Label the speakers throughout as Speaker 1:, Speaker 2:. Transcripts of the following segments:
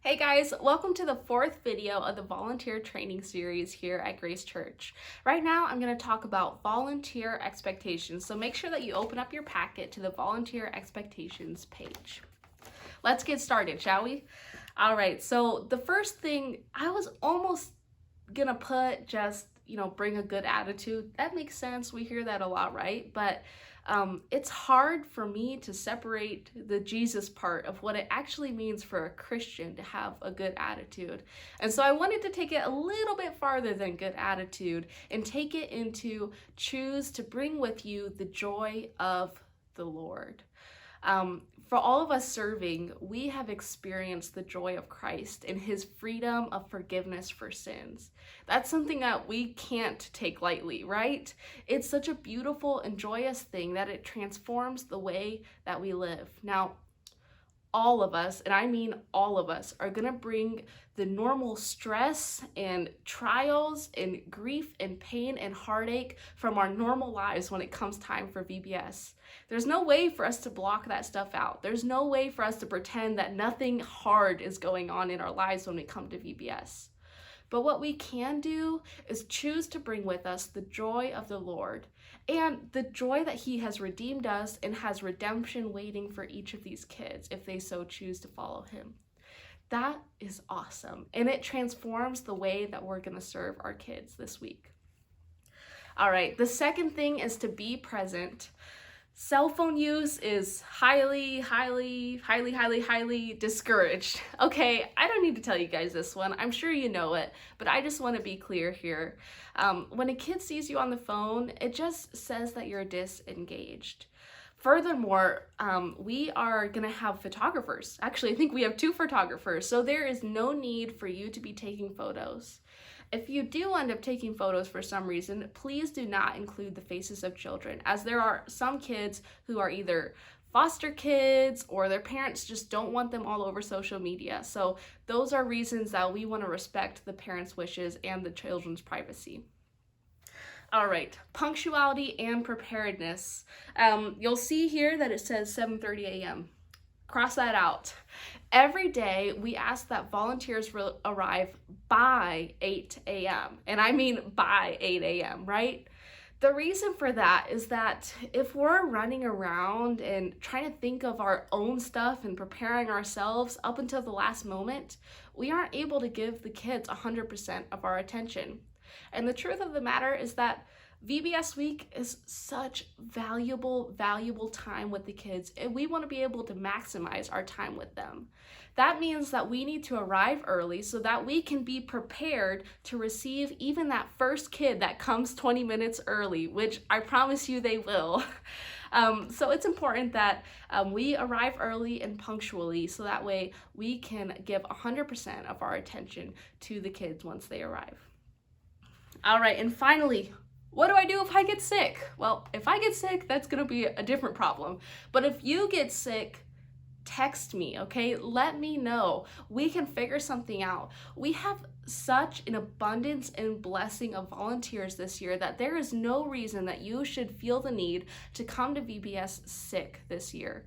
Speaker 1: Hey guys, welcome to the fourth video of the volunteer training series here at Grace Church. Right now, I'm going to talk about volunteer expectations, so make sure that you open up your packet to the volunteer expectations page. Let's get started, shall we? All right, so the first thing, I was almost gonna put just, bring a good attitude. That makes sense. We hear that a lot, right? But it's hard for me to separate the Jesus part of what it actually means for a Christian to have a good attitude. And so I wanted to take it a little bit farther than good attitude and take it into choose to bring with you the joy of the Lord. For all of us serving, we have experienced the joy of Christ and his freedom of forgiveness for sins. That's something that we can't take lightly, right? It's such a beautiful and joyous thing that it transforms the way that we live. Now, all of us, and I mean all of us, are gonna bring the normal stress and trials and grief and pain and heartache from our normal lives when it comes time for VBS. There's no way for us to block that stuff out. There's no way for us to pretend that nothing hard is going on in our lives when we come to VBS. But what we can do is choose to bring with us the joy of the Lord and the joy that he has redeemed us and has redemption waiting for each of these kids if they so choose to follow him. That is awesome. And it transforms the way that we're going to serve our kids this week. All right, the second thing is to be present. Cell phone use is highly discouraged. Okay, I don't need to tell you guys this one. I'm sure you know it, but I just want to be clear here. When a kid sees you on the phone, it just says that you're disengaged. Furthermore, we are going to have photographers. Actually, I think we have 2 photographers, so there is no need for you to be taking photos. If you do end up taking photos for some reason, please do not include the faces of children, as there are some kids who are either foster kids or their parents just don't want them all over social media. So those are reasons that we want to respect the parents' wishes and the children's privacy. All right, punctuality and preparedness. You'll see here that it says 7:30 a.m. Cross that out. Every day we ask that volunteers arrive by 8 a.m. And I mean by 8 a.m., right? The reason for that is that if we're running around and trying to think of our own stuff and preparing ourselves up until the last moment, we aren't able to give the kids 100% of our attention. And the truth of the matter is that VBS week is such valuable time with the kids, and we want to be able to maximize our time with them. That means that we need to arrive early so that we can be prepared to receive even that first kid that comes 20 minutes early, which I promise you they will. So it's important that we arrive early and punctually so that way we can give 100% of our attention to the kids once they arrive. All right, and finally, what do I do if I get sick? Well, if I get sick, that's gonna be a different problem. But if you get sick, text me, okay? Let me know. We can figure something out. We have such an abundance and blessing of volunteers this year that there is no reason that you should feel the need to come to VBS sick this year.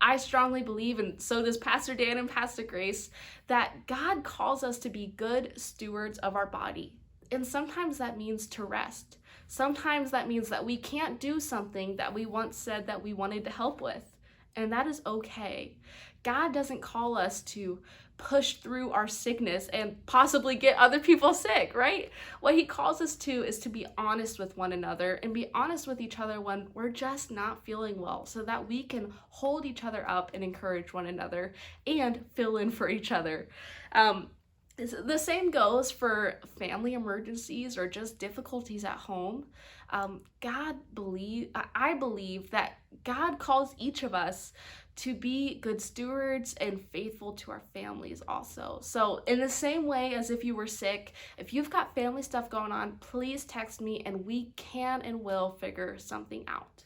Speaker 1: I strongly believe, and so does Pastor Dan and Pastor Grace, that God calls us to be good stewards of our body. And sometimes that means to rest. Sometimes that means that we can't do something that we once said that we wanted to help with. And that is okay. God doesn't call us to push through our sickness and possibly get other people sick, right? What he calls us to is to be honest with one another and be honest with each other when we're just not feeling well so that we can hold each other up and encourage one another and fill in for each other. The same goes for family emergencies or just difficulties at home. I believe that God calls each of us to be good stewards and faithful to our families also. So in the same way as if you were sick, if you've got family stuff going on, please text me and we can and will figure something out.